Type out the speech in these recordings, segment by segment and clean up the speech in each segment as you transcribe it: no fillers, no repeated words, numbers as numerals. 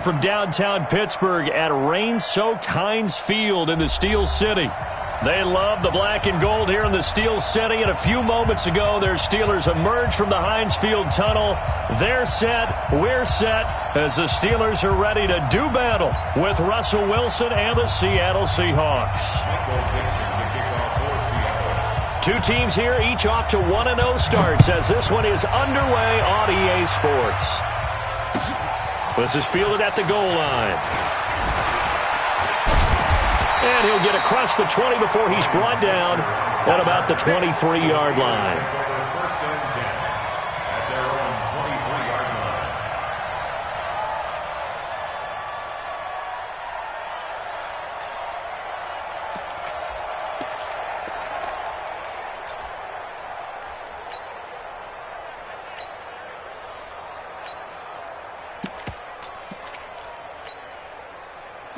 From downtown Pittsburgh at rain-soaked Heinz Field in the Steel City. They love the black and gold here in the Steel City, and a few moments ago, their Steelers emerged from the Heinz Field tunnel. They're set, we're set, as the Steelers are ready to do battle with Russell Wilson and the Seattle Seahawks. Two teams here, each off to 1-0 starts, as this one is underway on EA Sports. This is fielded at the goal line. And he'll get across the 20 before he's brought down at about the 23-yard line.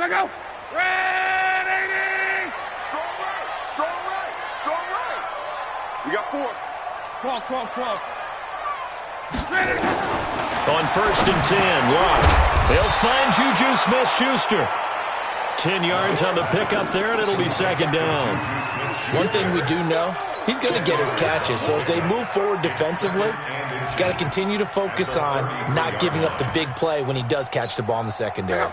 Go! Ready! Strong right! Strong right! Strong right! We got 4. Clock. Ready! On 1st and 10, Love. He'll find Juju Smith-Schuster. 10 yards on the pickup there, and it'll be 2nd down. One thing we do know, he's going to get his catches. So as they move forward defensively, got to continue to focus on not giving up the big play when he does catch the ball in the secondary.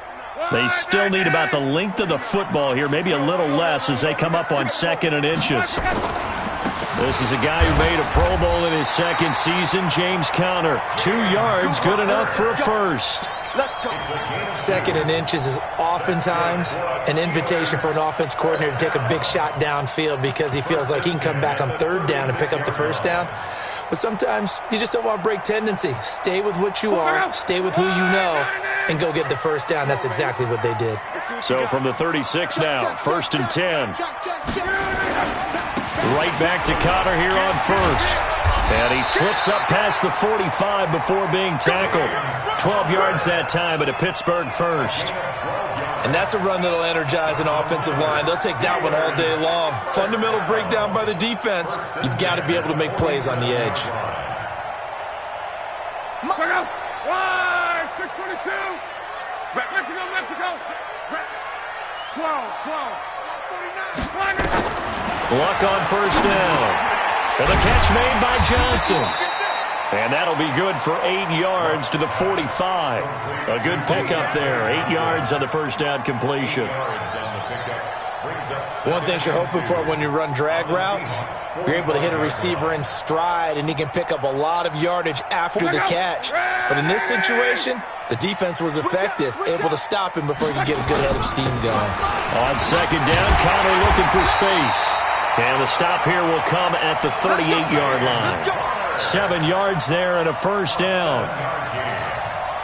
They still need about the length of the football here, maybe a little less as they come up on 2nd and inches. This is a guy who made a Pro Bowl in his 2nd season, James Conner. 2 yards, good enough for a first. 2nd and inches is oftentimes an invitation for an offense coordinator to take a big shot downfield because he feels like he can come back on 3rd down and pick up the 1st down. But sometimes you just don't want to break tendency. Stay with what you are, stay with who you know, and go get the 1st down. That's exactly what they did. So from the 36 now, 1st and 10. Right back to Conner here on 1st. And he slips up past the 45 before being tackled. 12 yards that time at a Pittsburgh 1st. And that's a run that'll energize an offensive line. They'll take that one all day long. Fundamental breakdown by the defense. You've got to be able to make plays on the edge. Mexico! 622! Mexico! 12. 49. Luck on 1st down. And the catch made by Johnson. And that'll be good for 8 yards to the 45. A good pickup there. 8 yards on the 1st down completion. One thing you're hoping for when you run drag routes, you're able to hit a receiver in stride, and he can pick up a lot of yardage after the catch. But in this situation, the defense was effective, able to stop him before he could get a good head of steam going. On 2nd down, Conner looking for space. And the stop here will come at the 38-yard line. 7 yards there and a 1st down.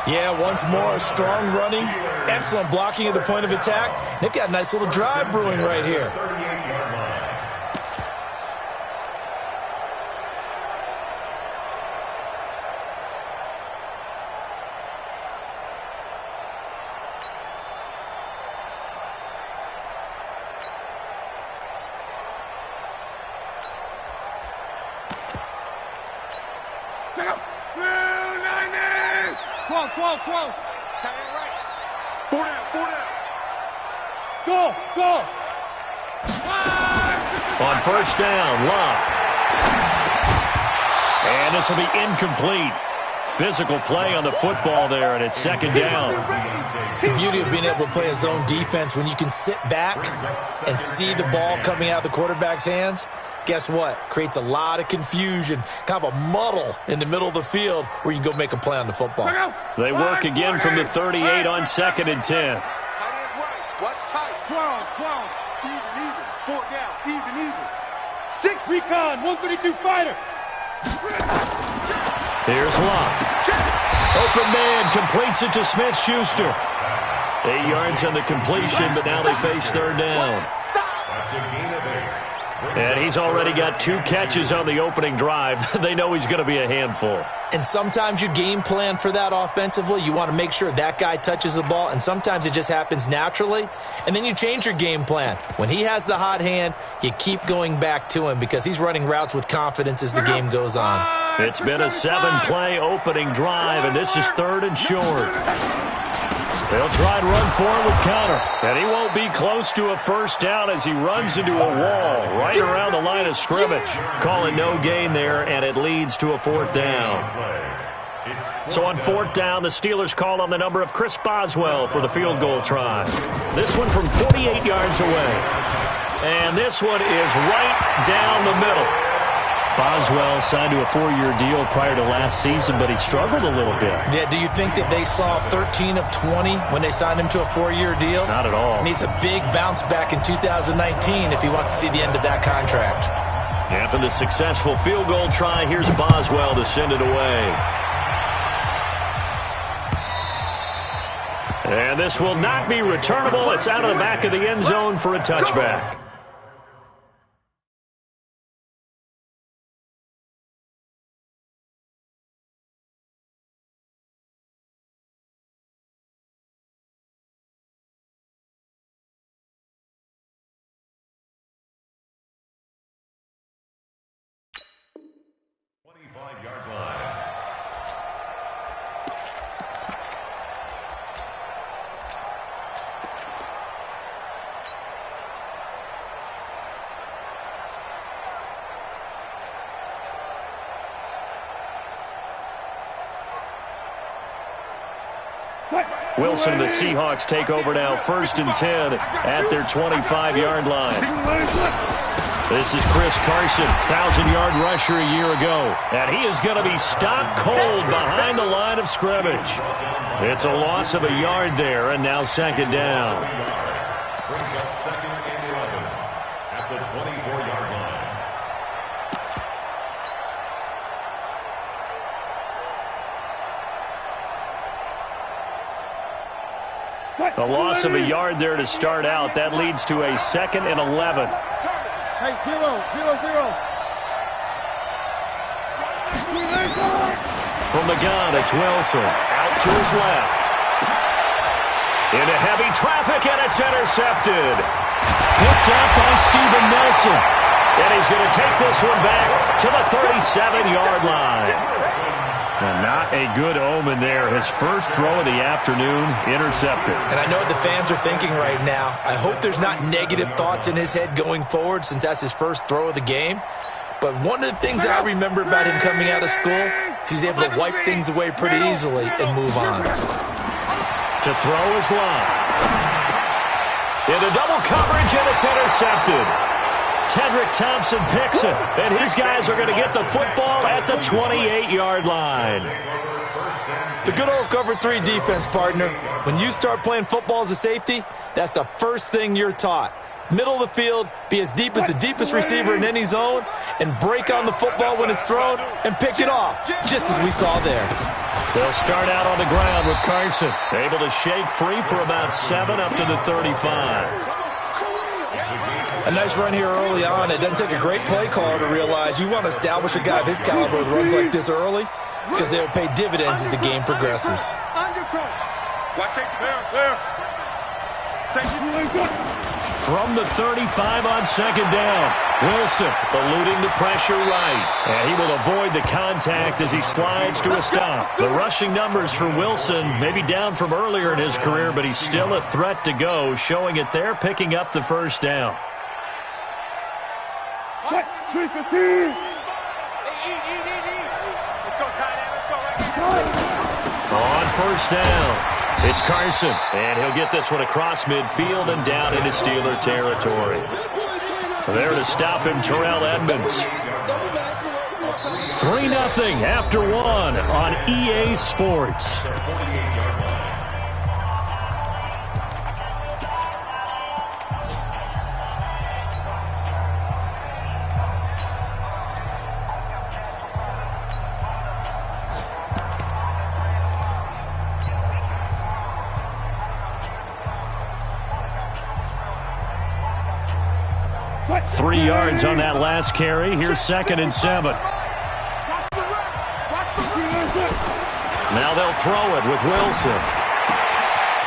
Yeah, once more, strong running, excellent blocking at the point of attack. They've got a nice little drive brewing right here. Quote. Tight end right. 4 down. Go. On 1st down, Love. And this will be incomplete. Physical play on the football there, and it's 2nd down. The beauty of being able to play a zone defense when you can sit back and see the ball coming out of the quarterback's hands. Guess what? Creates a lot of confusion, kind of a muddle in the middle of the field where you can go make a play on the football. They work again from the 38 on 2nd and 10. Tight end right. Watch tight. 12. Even. 4 down. Even. 6 recon. 132 fighter. Here's Locke. Open man completes it to Smith-Schuster. 8 yards on the completion, but now they face 3rd down. That's a gain of 8. And he's already got 2 catches on the opening drive. They know he's going to be a handful. And sometimes you game plan for that offensively. You want to make sure that guy touches the ball, and sometimes it just happens naturally. And then you change your game plan. When he has the hot hand, you keep going back to him because he's running routes with confidence as the game goes on. It's been a 7-play opening drive, and this is 3rd and short. They'll try and run for it with Connor. And he won't be close to a first down as he runs into a wall right around the line of scrimmage. Calling no gain there, and it leads to a fourth down. So on fourth down, the Steelers call on the number of Chris Boswell for the field goal try. This one from 48 yards away. And this one is right down the middle. Boswell signed to a 4-year deal prior to last season, but he struggled a little bit. Yeah, do you think that they saw 13 of 20 when they signed him to a 4-year deal? Not at all. Needs a big bounce back in 2019 if he wants to see the end of that contract. After the successful field goal try, here's Boswell to send it away. And this will not be returnable. It's out of the back of the end zone for a touchback. Wilson and the Seahawks take over now, 1st and 10 at their 25-yard line. This is Chris Carson, 1,000-yard rusher a year ago. And he is going to be stopped cold behind the line of scrimmage. It's a loss of a yard there, and now 2nd down. Brings up 2nd and 11 at the 24-yard line. A loss of a yard there to start out. That leads to a 2nd and 11. Hey, 0-0-0. From the gun, it's Wilson. Out to his left. Into heavy traffic, and it's intercepted. Picked up by Steven Nelson. And he's going to take this one back to the 37-yard line. And not a good omen there. His first throw of the afternoon, intercepted. And I know what the fans are thinking right now. I hope there's not negative thoughts in his head going forward since that's his first throw of the game. But one of the things that I remember about him coming out of school is he's able to wipe things away pretty easily and move on. To throw his line. Into double coverage, and it's intercepted. Tedrick Thompson picks it, and his guys are going to get the football at the 28-yard line. The good old cover 3 defense, partner. When you start playing football as a safety, that's the first thing you're taught. Middle of the field, be as deep as the deepest receiver in any zone, and break on the football when it's thrown and pick it off, just as we saw there. They'll start out on the ground with Carson, able to shake free for about 7 up to the 35. A nice run here early on. It doesn't take a great play caller to realize you want to establish a guy of his caliber with runs like this early because they will pay dividends as the game progresses. From the 35 on 2nd down, Wilson eluding the pressure right. And he will avoid the contact as he slides to a stop. The rushing numbers for Wilson may be down from earlier in his career, but he's still a threat to go, showing it there, picking up the first down. 315. Let's go, tight end. Let's go right here. On 1st down, it's Carson, and he'll get this one across midfield and down into Steeler territory. There to stop him, Terrell Edmonds. 3-0 after 1 on EA Sports. Three yards on that last carry. Here's 2nd and 7. Now they'll throw it with Wilson.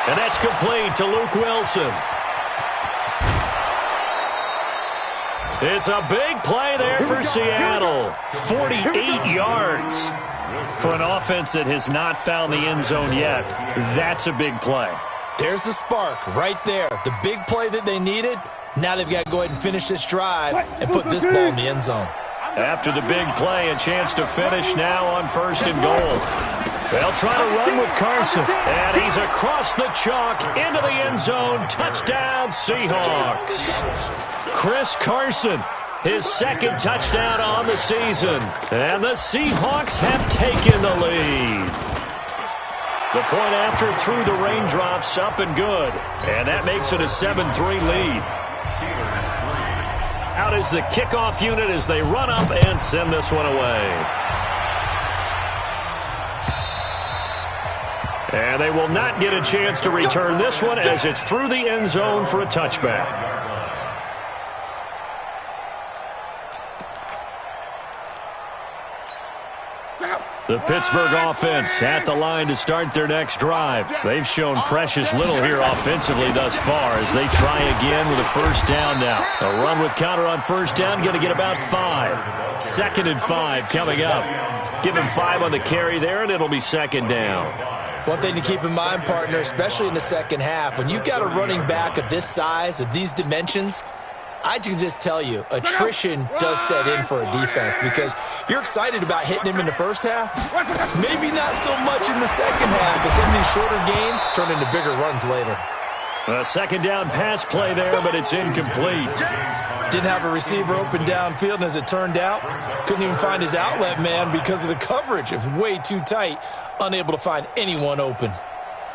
And that's complete to Luke Wilson. It's a big play there for Seattle. 48 yards for an offense that has not found the end zone yet. That's a big play. There's the spark right there. The big play that they needed. Now they've got to go ahead and finish this drive and put this ball in the end zone. After the big play, a chance to finish now on 1st and goal. They'll try to run with Carson, and he's across the chalk into the end zone. Touchdown, Seahawks. Chris Carson, his 2nd touchdown on the season, and the Seahawks have taken the lead. The point after through the raindrops, up and good, and that makes it a 7-3 lead. Out is the kickoff unit as they run up and send this one away. And they will not get a chance to return this one as it's through the end zone for a touchback. The Pittsburgh offense at the line to start their next drive. They've shown precious little here offensively thus far as they try again with a 1st down now. A run with counter on 1st down, going to get about 5. 2nd and 5 coming up. Give him 5 on the carry there, and it'll be 2nd down. One thing to keep in mind, partner, especially in the second half, when you've got a running back of this size, of these dimensions, I can just tell you, attrition does set in for a defense because you're excited about hitting him in the first half. Maybe not so much in the second half, but some of these shorter gains turn into bigger runs later. A 2nd down pass play there, but it's incomplete. Didn't have a receiver open downfield, and as it turned out, couldn't even find his outlet man because of the coverage. It was way too tight, unable to find anyone open.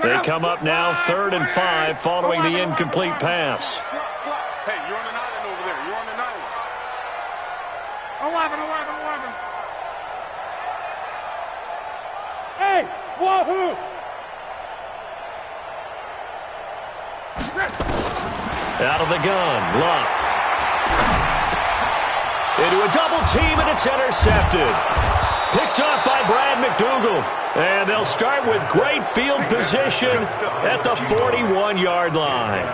They come up now 3rd and 5 following the incomplete pass. Hey, you're on an island over there. You're on an island. 11. Hey, wahoo! Out of the gun, Luck. Into a double team, and it's intercepted. Picked up by Brad McDougal. And they'll start with great field position at the 41-yard line.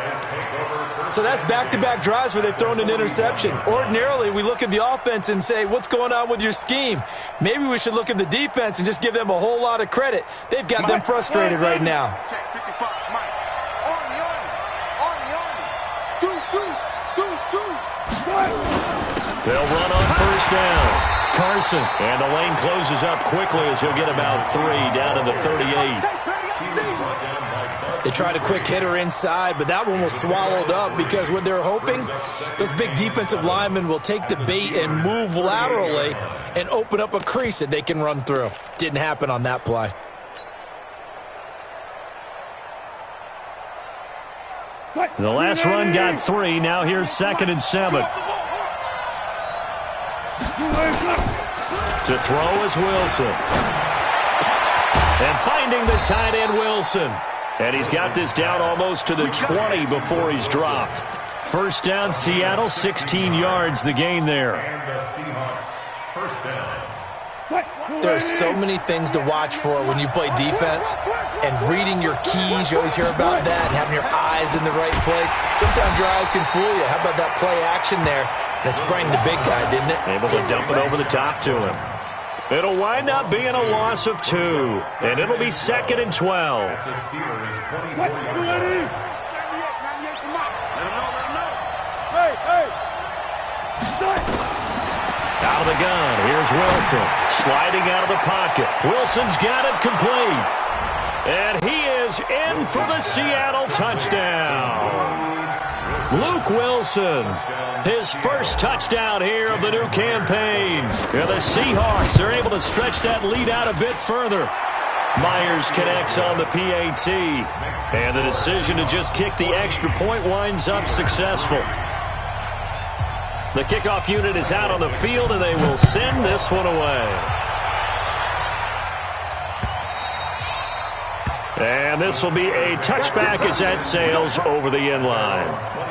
So that's back-to-back drives where they've thrown an interception. Ordinarily, we look at the offense and say, what's going on with your scheme? Maybe we should look at the defense and just give them a whole lot of credit. They've got them frustrated right now. Check 55, Mike. They'll run on 1st down. Carson, and the lane closes up quickly as he'll get about 3 down to the 38. They tried a quick hitter inside, but that one was swallowed up because what they're hoping, those big defensive linemen will take the bait and move laterally and open up a crease that they can run through. Didn't happen on that play. The last run got 3. Now here's 2nd and 7. To throw is Wilson. And finding the tight end, Wilson. And he's got this down almost to the 20 before he's dropped. 1st down, Seattle, 16 yards the gain there. And the Seahawks, 1st down. There are so many things to watch for when you play defense. And reading your keys, you always hear about that, and having your eyes in the right place. Sometimes your eyes can fool you. How about that play action there? And it sprang the big guy, didn't it? Able to dump it over the top to him. It'll wind up being a loss of 2, and it'll be 2nd and 12. The Steelers, 24 yards. Out of the gun, here's Wilson. Sliding out of the pocket. Wilson's got it complete. And he is in for the Seattle touchdown. Luke Wilson, his first touchdown here of the new campaign. And the Seahawks are able to stretch that lead out a bit further. Myers connects on the PAT. And the decision to just kick the extra point winds up successful. The kickoff unit is out on the field, and they will send this one away. And this will be a touchback as that sails over the end line.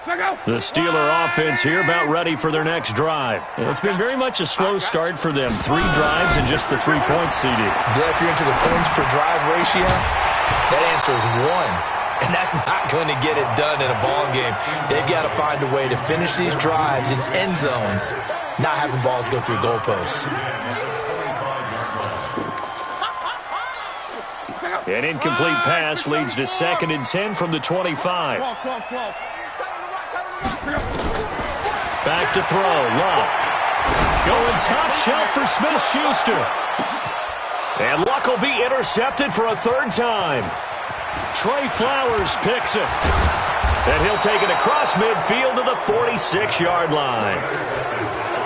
The Steeler offense here about ready for their next drive. It's been very much a slow start for them. 3 drives and just the 3 points, CD. Yeah, if you're into the points per drive ratio, that answer is 1. And that's not going to get it done in a ball game. They've got to find a way to finish these drives in end zones, not having balls go through goalposts. An incomplete pass leads to 2nd and 10 from the 25. Back to throw. Luck. Going top shelf for Smith-Schuster. And Luck will be intercepted for a 3rd time. Trey Flowers picks it. And he'll take it across midfield to the 46-yard line.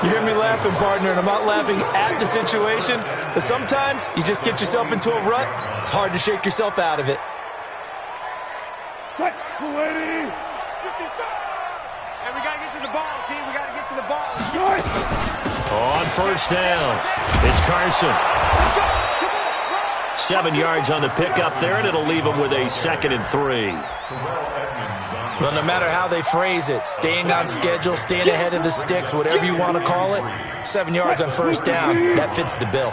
You hear me laughing, partner, and I'm not laughing at the situation, but sometimes you just get yourself into a rut. It's hard to shake yourself out of it. And we got to get to the ball, team. We got to get to the ball. On 1st down, it's Carson. 7 yards on the pickup there, and it'll leave him with a 2nd and 3. Well, no matter how they phrase it, staying on schedule, staying ahead of the sticks, whatever you want to call it, 7 yards on 1st down, that fits the bill.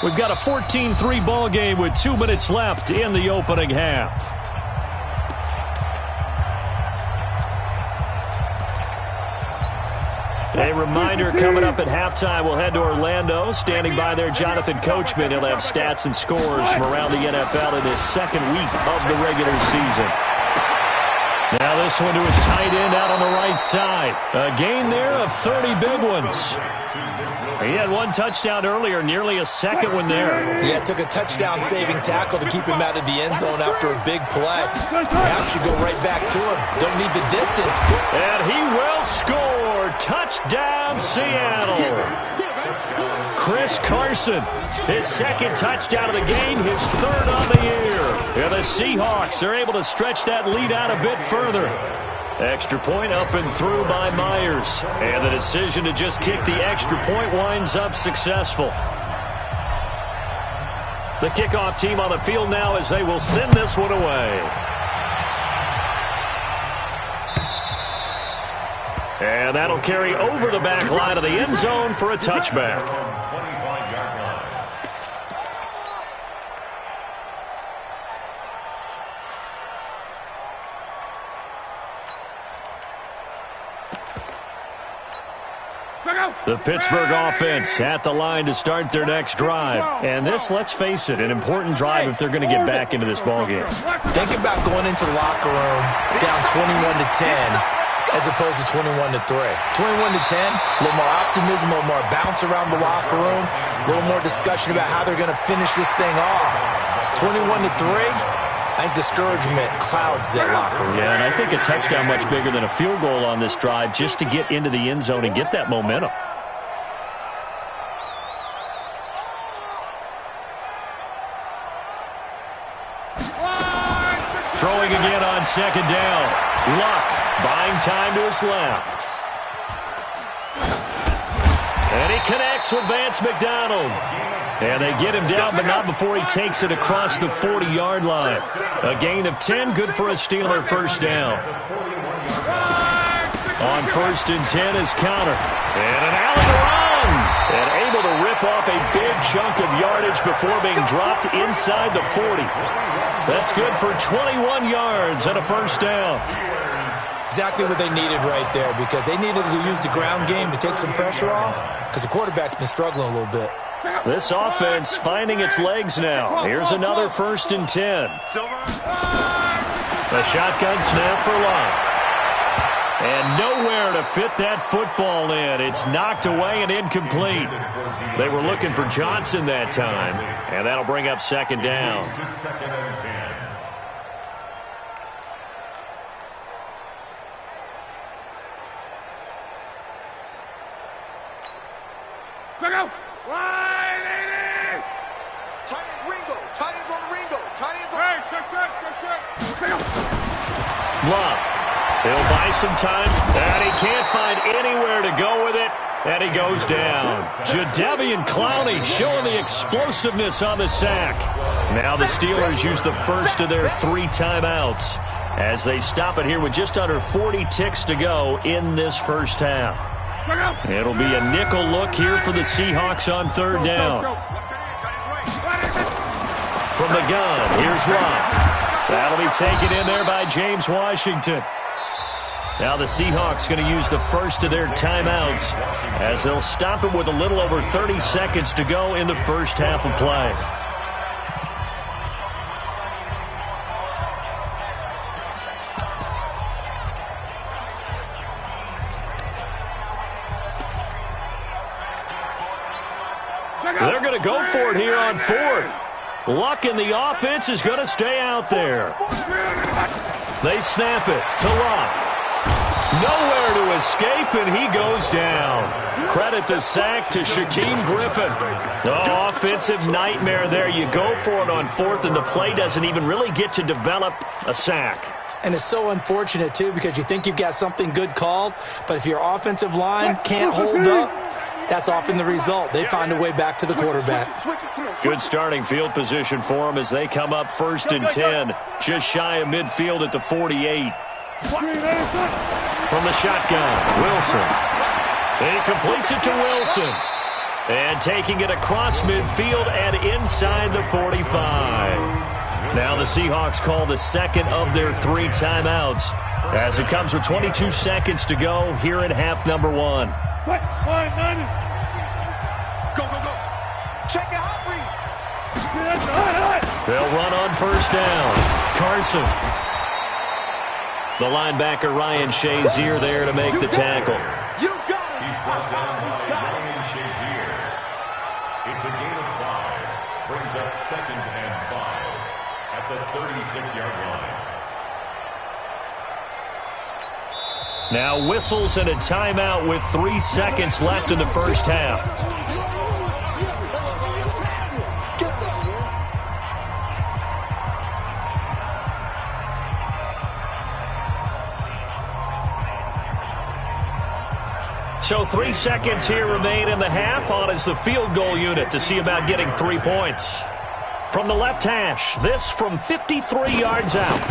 We've got a 14-3 ball game with 2 minutes left in the opening half. A reminder, coming up at halftime, we'll head to Orlando. Standing by there, Jonathan Coachman. He'll have stats and scores from around the NFL in this 2nd week of the regular season. Now this one to his tight end out on the right side. A gain there of 30 big ones. He had 1 touchdown earlier, nearly a 2nd one there. Yeah, it took a touchdown-saving tackle to keep him out of the end zone after a big play. Perhaps you go right back to him. Don't need the distance. And he will score. Touchdown, Seattle. Chris Carson, his 2nd touchdown of the game, his 3rd on the year. And the Seahawks are able to stretch that lead out a bit further. Extra point up and through by Myers. And the decision to just kick the extra point winds up successful. The kickoff team on the field now as they will send this one away. And that'll carry over the back line of the end zone for a touchback. The Pittsburgh offense at the line to start their next drive. And this, let's face it, an important drive if they're going to get back into this ballgame. Think about going into the locker room down 21-10 as opposed to 21-3. 21-10, a little more optimism, a little more bounce around the locker room, a little more discussion about how they're going to finish this thing off. 21-3, I think discouragement clouds that locker room. Yeah, and I think a touchdown much bigger than a field goal on this drive just to get into the end zone and get that momentum. Throwing again on 2nd down. Luck buying time to his left. And he connects with Vance McDonald. And they get him down, but not before he takes it across the 40-yard line. A gain of 10, good for a Steeler 1st down. On 1st and 10 is counter. And an alley run. And able to rip off a big chunk of yardage before being dropped inside the 40. That's good for 21 yards and a 1st down. Exactly what they needed right there, because they needed to use the ground game to take some pressure off, because the quarterback's been struggling a little bit. This offense finding its legs now. Here's another 1st and 10. A shotgun snap for Luck. And nowhere to fit that football in. It's knocked away and incomplete. They were looking for Johnson that time, and that'll bring up 2nd down. Love. He'll buy some time, and he can't find anywhere to go with it. And he goes down. Jadeveon Clowney showing the explosiveness on the sack. Now the Steelers use the first of their 3 timeouts as they stop it here with just under 40 ticks to go in this first half. It'll be a nickel look here for the Seahawks on 3rd down. From the gun, here's Love. That'll be taken in there by James Washington. Now the Seahawks going to use the first of their timeouts as they'll stop it with a little over 30 seconds to go in the first half of play. They're going to go for it here on 4th. Luck in the offense is going to stay out there. They snap it to Luck. Nowhere to escape, and he goes down. Credit the sack to Shaquem Griffin. Oh, offensive nightmare there. You go for it on 4th, and the play doesn't even really get to develop a sack. And it's so unfortunate, too, because you think you've got something good called, but if your offensive line can't hold up, that's often the result. They find a way back to the quarterback. Good starting field position for them as they come up 1st and 10, just shy of midfield at the 48. From the shotgun, Wilson. He completes it to Wilson. And taking it across midfield and inside the 45. Now the Seahawks call the second of their 3 timeouts as it comes with 22 seconds to go here in half number 1. Go, go, go. Check it out, They'll run on 1st down. Carson. The linebacker, Ryan Shazier, there to make the tackle. He's brought down by Ryan Shazier. It's a gain of 5. Brings up 2nd and 5 at the 36-yard line. Now whistles and a timeout with 3 seconds left in the first half. So 3 seconds here remain in the half. On is the field goal unit to see about getting 3 points. From the left hash, this from 53 yards out.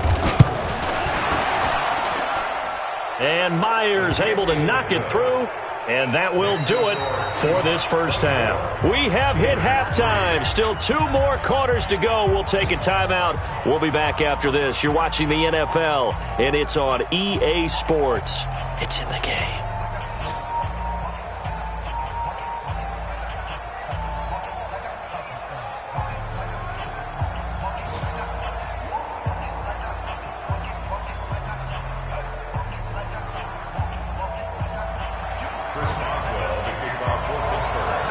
And Myers able to knock it through, and that will do it for this first half. We have hit halftime. Still 2 more quarters to go. We'll take a timeout. We'll be back after this. You're watching the NFL, and it's on EA Sports. It's in the game.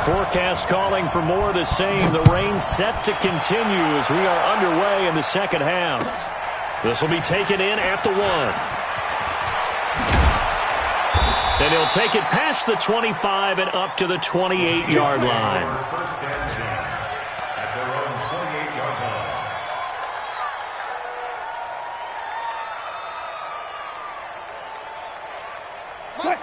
Forecast calling for more of the same. The rain set to continue as we are underway in the second half. This will be taken in at the 1. And he'll take it past the 25 and up to the 28-yard line. First and 10 at their own 28-yard line.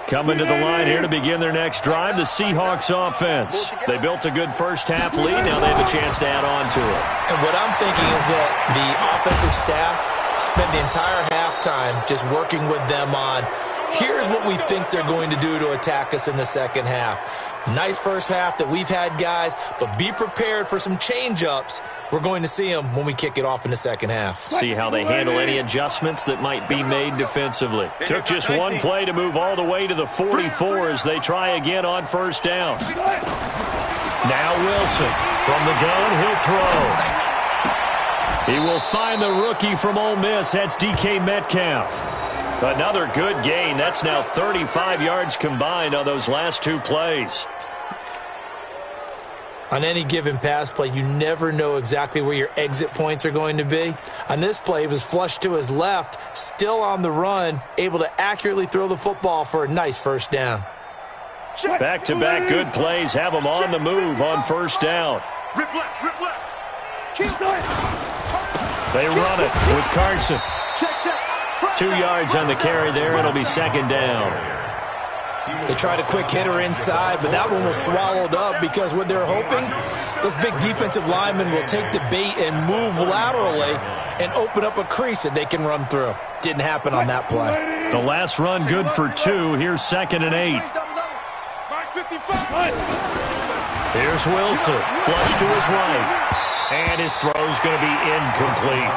Coming to the line here to begin their next drive, the Seahawks offense. They built a good first half lead. Now they have a chance to add on to it. And what I'm thinking is that the offensive staff spent the entire halftime just working with them on, here's what we think they're going to do to attack us in the second half. Nice first half that we've had, guys, but be prepared for some change-ups. We're going to see them when we kick it off in the second half. See how they handle any adjustments that might be made defensively. Took just 1 play to move all the way to the 44 as they try again on 1st down. Now Wilson from the gun, he'll throw. He will find the rookie from Ole Miss. That's DK Metcalf. Another good gain. That's now 35 yards combined on those last 2 plays. On any given pass play, you never know exactly where your exit points are going to be. On this play, he was flushed to his left, still on the run, able to accurately throw the football for a nice first down. Back-to-back good plays have them on the move on 1st down. Rip left, rip left. They run it with Carson. Check, check. 2 yards on the carry there. It'll be 2nd down. They tried a quick hitter inside, but that one was swallowed up because what they're hoping, those big defensive linemen will take the bait and move laterally and open up a crease that they can run through. Didn't happen on that play. The last run good for 2. Here's 2nd and 8. Here's Wilson. Flush to his right. And his throw's going to be incomplete.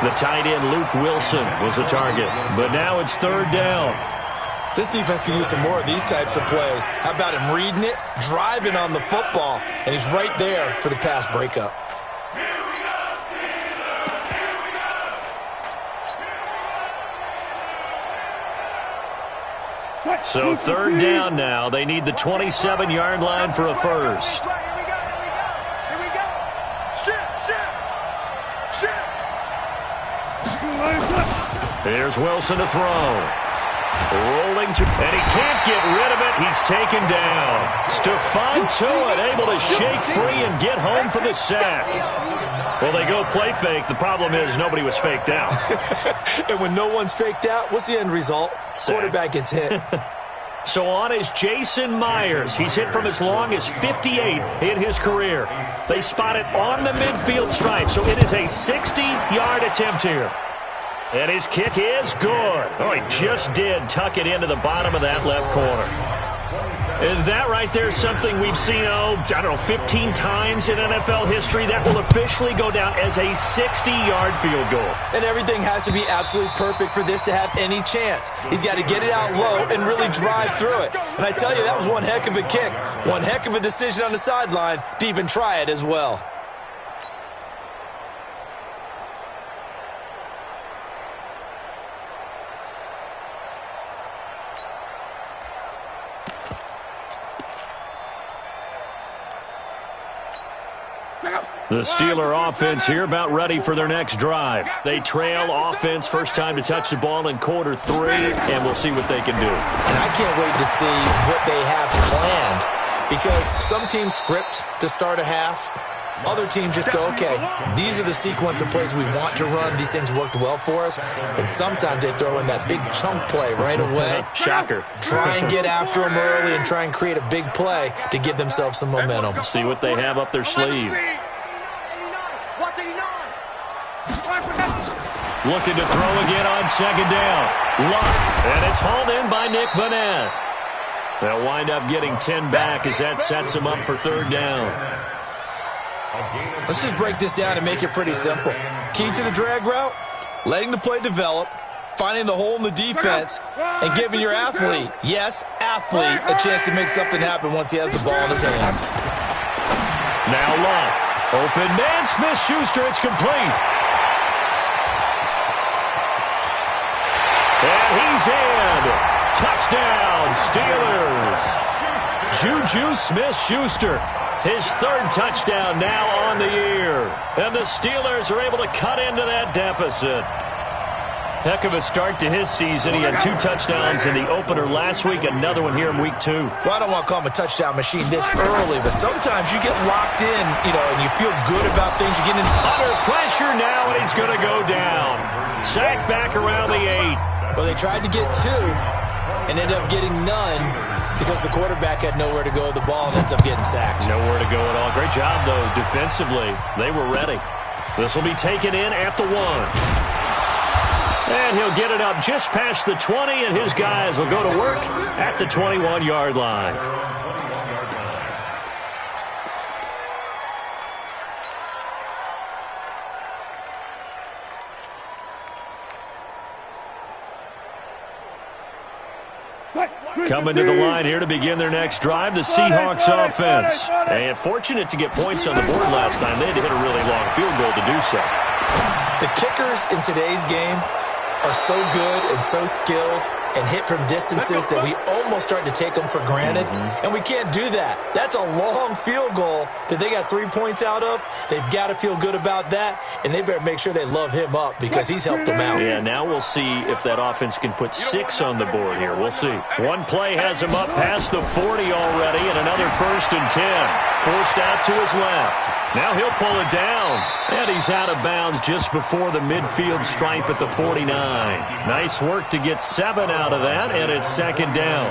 The tight end, Luke Wilson, was the target. But now it's 3rd down. This defense can use some more of these types of plays. How about him reading it, driving on the football, and he's right there for the pass breakup. So 3rd down now. They need the 27-yard line for a first. Here's Wilson to throw. Rolling to, and he can't get rid of it. He's taken down. Stephon Tuitt able to shake free and get home for the sack. Well, they go play fake. The problem is nobody was faked out. And when no one's faked out, what's the end result? Sack. Quarterback gets hit. So on is Jason Myers. He's hit from as long as 58 in his career. They spot it on the midfield stripe, so it is a 60-yard attempt here. And his kick is good. Oh, he just did tuck it into the bottom of that left corner. And that right there is something we've seen, 15 times in NFL history. That will officially go down as a 60-yard field goal. And everything has to be absolutely perfect for this to have any chance. He's got to get it out low and really drive through it. And I tell you, that was one heck of a kick. One heck of a decision on the sideline to even try it as well. The Steeler offense here about ready for their next drive. They trail offense, first time to touch the ball in quarter 3, and we'll see what they can do. And I can't wait to see what they have planned, because some teams script to start a half. Other teams just go, okay, these are the sequence of plays we want to run. These things worked well for us. And sometimes they throw in that big chunk play right away. Shocker. Try and get after them early and try and create a big play to give themselves some momentum. See what they have up their sleeve. Looking to throw again on 2nd down. Luck, and it's hauled in by Nick Vanette. They'll wind up getting 10 back as that sets them up for 3rd down. Let's just break this down and make it pretty simple. Key to the drag route, letting the play develop, finding the hole in the defense, and giving your athlete, yes, athlete, a chance to make something happen once he has the ball in his hands. Now Luck. Open man, Smith-Schuster, it's complete. And he's in. Touchdown, Steelers. Juju Smith-Schuster, his 3rd touchdown now on the year. And the Steelers are able to cut into that deficit. Heck of a start to his season. He had 2 touchdowns in the opener last week, another one here in week 2. Well, I don't want to call him a touchdown machine this early, but sometimes you get locked in, and you feel good about things. You get under pressure now, and he's going to go down. Sack back around the 8. Well, they tried to get 2 and ended up getting none because the quarterback had nowhere to go with the ball and ends up getting sacked. Nowhere to go at all. Great job, though, defensively. They were ready. This will be taken in at the 1. And he'll get it up just past the 20, and his guys will go to work at the 21-yard line. Coming to the line here to begin their next drive, the Seahawks offense. And fortunate to get points on the board last time. They had to hit a really long field goal to do so. The kickers in today's game are so good and so skilled and hit from distances that we almost start to take them for granted. And we can't do that. That's a long field goal that they got 3 points out of. They've got to feel good about that, and they better make sure they love him up because he's helped them out. Yeah, now we'll see if that offense can put 6 on the board here. We'll see. One play has him up past the 40 already, and another 1st and 10. Forced out to his left. Now he'll pull it down, and he's out of bounds just before the midfield stripe at the 49. Nice work to get 7 out of that, and it's 2nd down.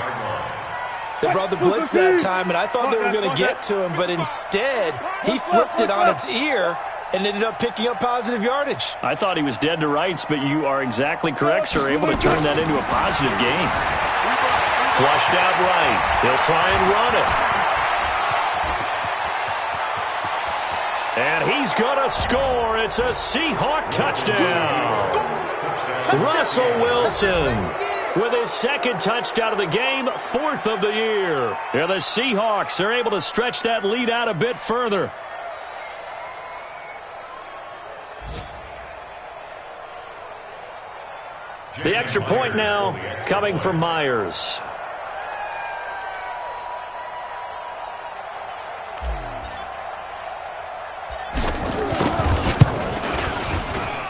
They brought the blitz that time, and I thought they were going to get to him, but instead, he flipped it on its ear and ended up picking up positive yardage. I thought he was dead to rights, but you are exactly correct, sir. Able to turn that into a positive gain. Flushed out right. He'll try and run it. And he's going to score. It's a Seahawk touchdown. Russell Wilson with his second touchdown of the game, 4th of the year. Yeah, the Seahawks are able to stretch that lead out a bit further. The extra point now coming from Myers.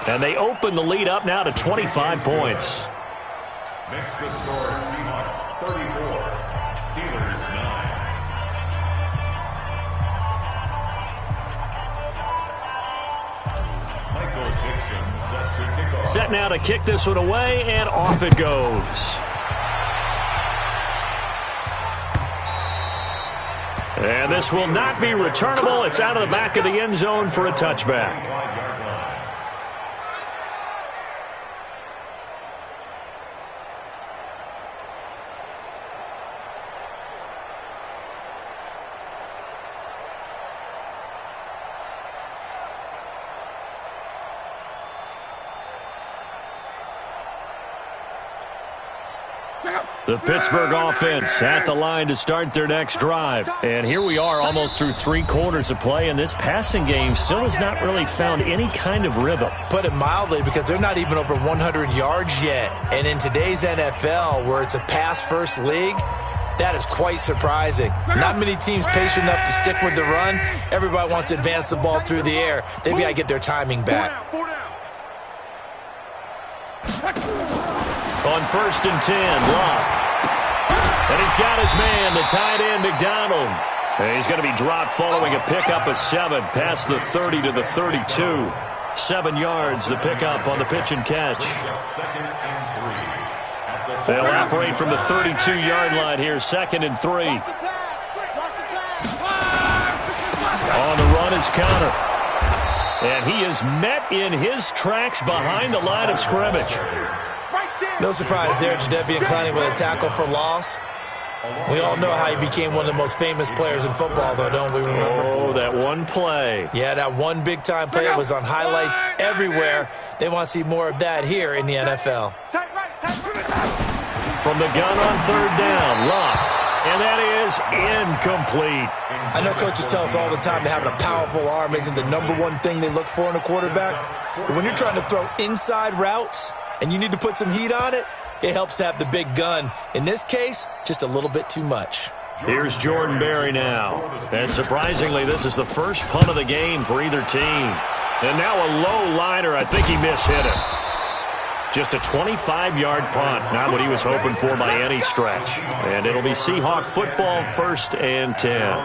And they open the lead up now to 25 points. Makes the score Seahawks 34, Steelers 9. Michael Dixon set to kick off. Set now to kick this one away, and off it goes. And this will not be returnable. It's out of the back of the end zone for a touchback. The Pittsburgh offense at the line to start their next drive. And here we are almost through 3 quarters of play, and this passing game still has not really found any kind of rhythm. Put it mildly, because they're not even over 100 yards yet. And in today's NFL, where it's a pass-first league, that is quite surprising. Not many teams patient enough to stick with the run. Everybody wants to advance the ball through the air. They've got to get their timing back. On 1st and 10, Locke. And he's got his man, the tight end, McDonald. And he's going to be dropped following a pickup of 7, past the 30 to the 32. 7 yards, the pickup on the pitch and catch. They'll operate from the 32-yard line here, 2nd and 3. On the run is Connor. And he is met in his tracks behind the line of scrimmage. No surprise there, Jadeveon Clowney with a tackle for loss. We all know how he became one of the most famous players in football, though, don't we remember? Oh, that one play. Yeah, that one big-time play was on highlights everywhere. They want to see more of that here in the NFL. From the gun on 3rd down, Locke. And that is incomplete. I know coaches tell us all the time that having a powerful arm isn't the #1 thing they look for in a quarterback. But when you're trying to throw inside routes and you need to put some heat on it, it helps to have the big gun. In this case, just a little bit too much. Here's Jordan Berry now. And surprisingly, this is the first punt of the game for either team. And now a low liner. I think he mishit it. Just a 25-yard punt. Not what he was hoping for by any stretch. And it'll be Seahawk football, 1st and 10.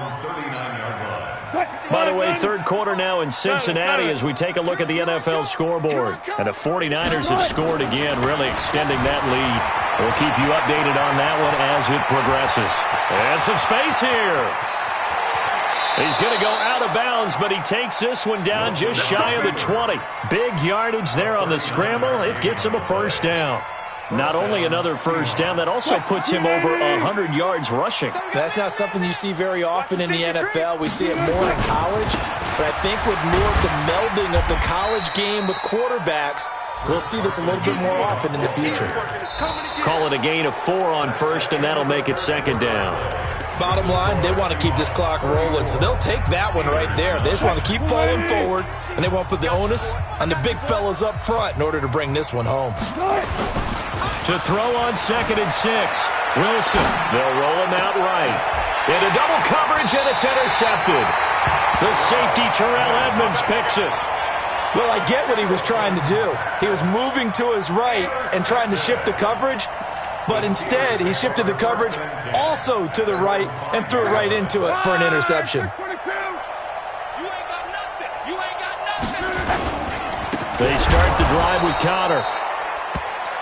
By the way, 3rd quarter now in Cincinnati as we take a look at the NFL scoreboard. And the 49ers have scored again, really extending that lead. We'll keep you updated on that one as it progresses. And some space here. He's going to go out of bounds, but he takes this one down just shy of the 20. Big yardage there on the scramble. It gets him a 1st down. Not only another 1st down, that also puts him over 100 yards rushing. That's not something you see very often in the NFL. We see it more in college. But I think with more of the melding of the college game with quarterbacks, we'll see this a little bit more often in the future. Call it a gain of 4 on 1st, and that'll make it 2nd down. Bottom line, they want to keep this clock rolling, so they'll take that one right there. They just want to keep falling forward, and they won't put the onus on the big fellas up front in order to bring this one home. To throw on 2nd and 6. Wilson, they'll roll him out right. Into double coverage, and it's intercepted. The safety, Terrell Edmonds, picks it. Well, I get what he was trying to do. He was moving to his right and trying to shift the coverage, but instead he shifted the coverage also to the right and threw it right into it for an interception. They start the drive with Connor.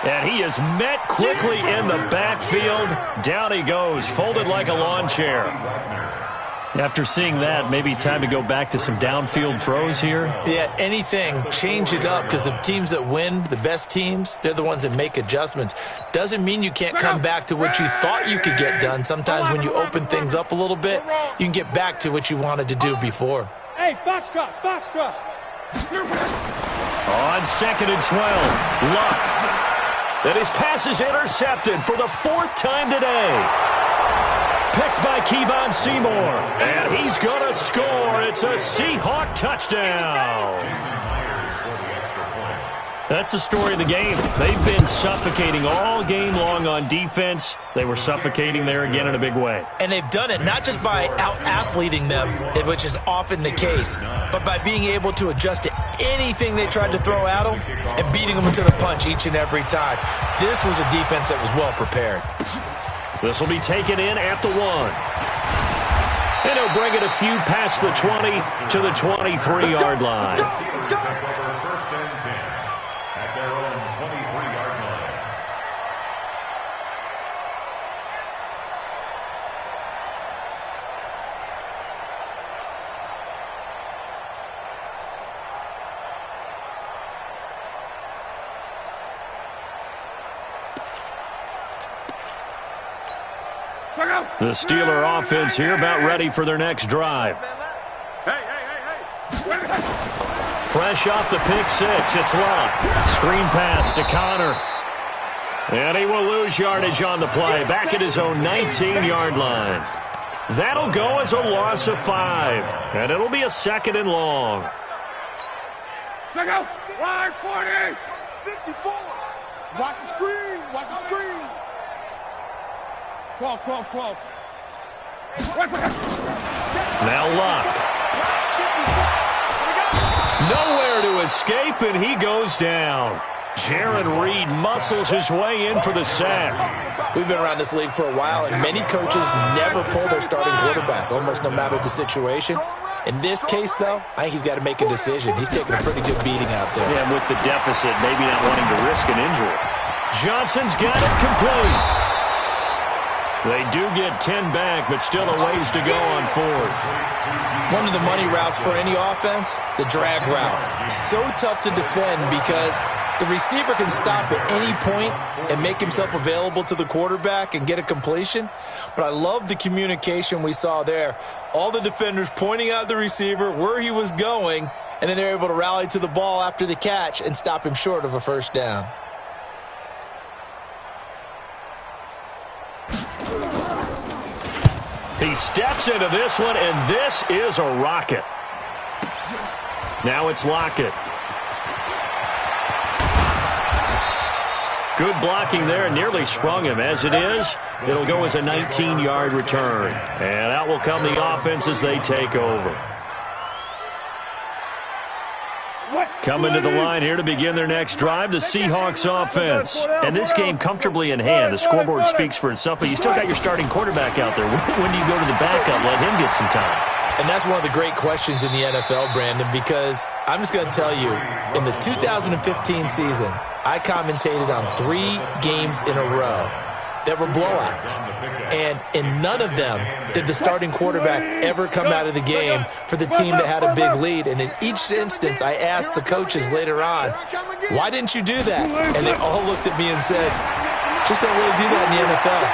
And he is met quickly in the backfield. Down he goes, folded like a lawn chair. After seeing that, maybe time to go back to some downfield throws here. Yeah, anything. Change it up, because the teams that win, the best teams, they're the ones that make adjustments. Doesn't mean you can't come back to what you thought you could get done. Sometimes when you open things up a little bit, you can get back to what you wanted to do before. Hey, foxtrot. On 2nd and 12, Luck. And his pass is intercepted for the 4th time today. Picked by Kevon Seymour. And he's going to score. It's a Seahawk touchdown. That's the story of the game. They've been suffocating all game long on defense. They were suffocating there again in a big way. And they've done it not just by out-athleting them, which is often the case, but by being able to adjust to anything they tried to throw at them and beating them to the punch each and every time. This was a defense that was well prepared. This will be taken in at the 1. And he'll bring it a few past the 20 to the 23-yard line. First and 10 at their own 23-yard line. The Steeler offense here about ready for their next drive. Hey. Fresh off the pick 6, it's Luck. Screen pass to Connor. And he will lose yardage on the play, back at his own 19-yard line. That'll go as a loss of 5, and it'll be a 2nd and long. Check out. Line 40. 54. Watch the screen. 12. Now Luck. Nowhere to escape, and he goes down. Jaron Reed muscles his way in for the sack. We've been around this league for a while, and many coaches never pull their starting quarterback, almost no matter the situation. In this case, though, I think he's got to make a decision. He's taking a pretty good beating out there. Yeah, with the deficit, maybe not wanting to risk an injury. Johnson's got it complete. They do get 10 back, but still a ways to go on 4th. One of the money routes for any offense, the drag route. So tough to defend because the receiver can stop at any point and make himself available to the quarterback and get a completion. But I love the communication we saw there. All the defenders pointing out the receiver, where he was going, and then they're able to rally to the ball after the catch and stop him short of a first down. He steps into this one, and this is a rocket. Now it's Lockett. Good blocking there, nearly sprung him. As it is, it'll go as a 19-yard return. And out will come the offense as they take over. Coming to the line here to begin their next drive, the Seahawks offense. And this game comfortably in hand. The scoreboard speaks for itself, but you still got your starting quarterback out there. When do you go to the backup, let him get some time? And that's one of the great questions in the NFL, Brandon, because I'm just going to tell you, in the 2015 season, I commentated on 3 games in a row that were blowouts. And in none of them did the starting quarterback ever come out of the game for the team that had a big lead. And in each instance, I asked the coaches later on, why didn't you do that? And they all looked at me and said, just don't really do that in the NFL.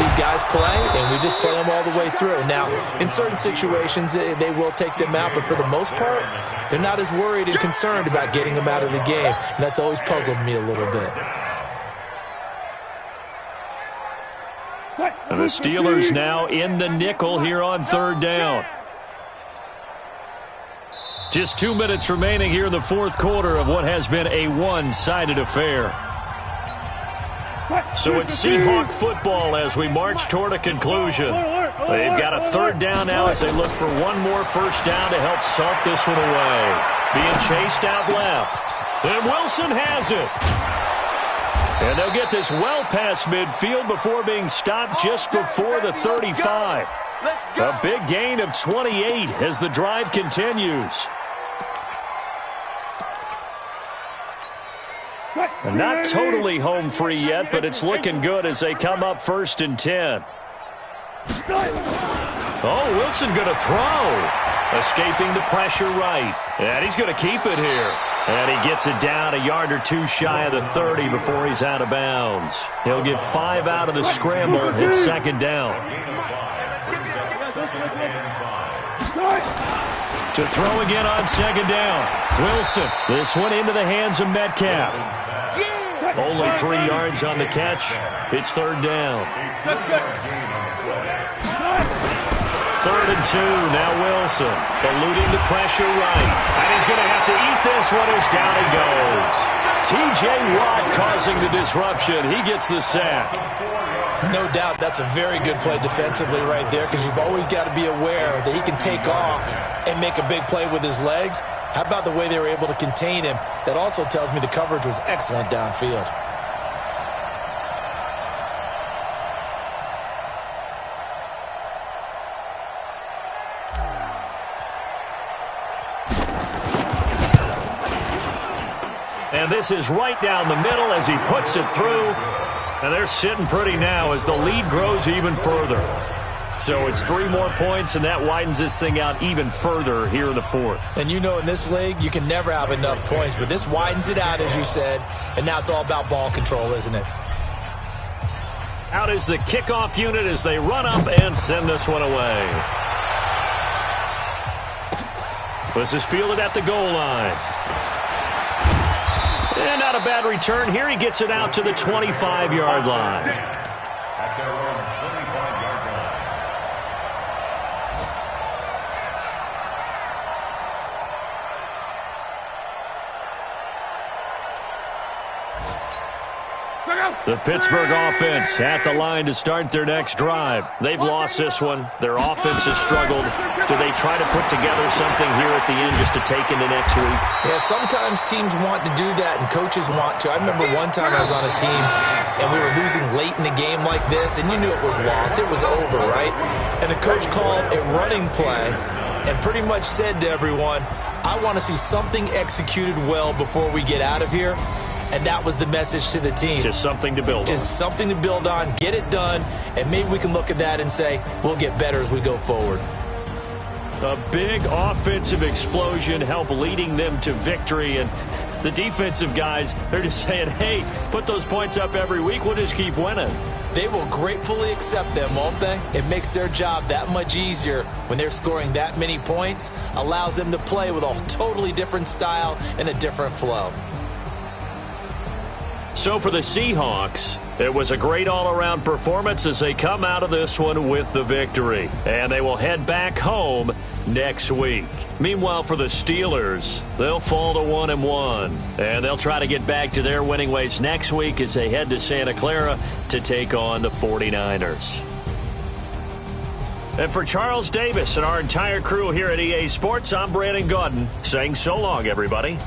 These guys play, and we just play them all the way through. Now, in certain situations, they will take them out, but for the most part, they're not as worried and concerned about getting them out of the game. And that's always puzzled me a little bit. And the Steelers now in the nickel here on 3rd down. Just 2 minutes remaining here in the 4th quarter of what has been a one-sided affair. So it's Seahawk football as we march toward a conclusion. They've got a 3rd down now as they look for one more first down to help salt this one away. Being chased out left. And Wilson has it. And they'll get this well past midfield before being stopped just before the 35. A big gain of 28 as the drive continues. Not totally home free yet, but it's looking good as they come up 1st and 10. Oh, Wilson going to throw. Escaping the pressure right. And he's going to keep it here. And he gets it down a yard or two shy of the 30 before he's out of bounds. He'll get 5 out of the scramble. It's 2nd down. To throw again on 2nd down. Wilson, this one into the hands of Metcalf. Only 3 yards on the catch. It's 3rd down. 3rd and 2, now Wilson, eluding the pressure right. And he's going to have to eat this one as down he goes. T.J. Watt causing the disruption. He gets the sack. No doubt that's a very good play defensively right there, because you've always got to be aware that he can take off and make a big play with his legs. How about the way they were able to contain him? That also tells me the coverage was excellent downfield. And this is right down the middle as he puts it through. And they're sitting pretty now as the lead grows even further. So it's 3 more points, and that widens this thing out even further here in the 4th. And you know, in this league, you can never have enough points, but this widens it out, as you said, and now it's all about ball control, isn't it? Out is the kickoff unit as they run up and send this one away. This is fielded at the goal line. And not a bad return here. He gets it out to the 25-yard line. At their own 25-yard line. The Pittsburgh offense at the line to start their next drive. They've lost this one. Their offense has struggled. Do they try to put together something here at the end just to take into next week? Yeah, sometimes teams want to do that and coaches want to. I remember one time I was on a team and we were losing late in the game like this, and you knew it was lost. It was over, right? And the coach called a running play and pretty much said to everyone, I want to see something executed well before we get out of here. And that was the message to the team. Just something to build on. Just something to build on, get it done, and maybe we can look at that and say, we'll get better as we go forward. A big offensive explosion helped leading them to victory. And the defensive guys, they're just saying, hey, put those points up every week. We'll just keep winning. They will gratefully accept them, won't they? It makes their job that much easier when they're scoring that many points. Allows them to play with a totally different style and a different flow. So for the Seahawks, it was a great all-around performance as they come out of this one with the victory. And they will head back home next week. Meanwhile, for the Steelers, they'll fall to 1-1. And they'll try to get back to their winning ways next week as they head to Santa Clara to take on the 49ers. And for Charles Davis and our entire crew here at EA Sports, I'm Brandon Gaudin saying so long, everybody.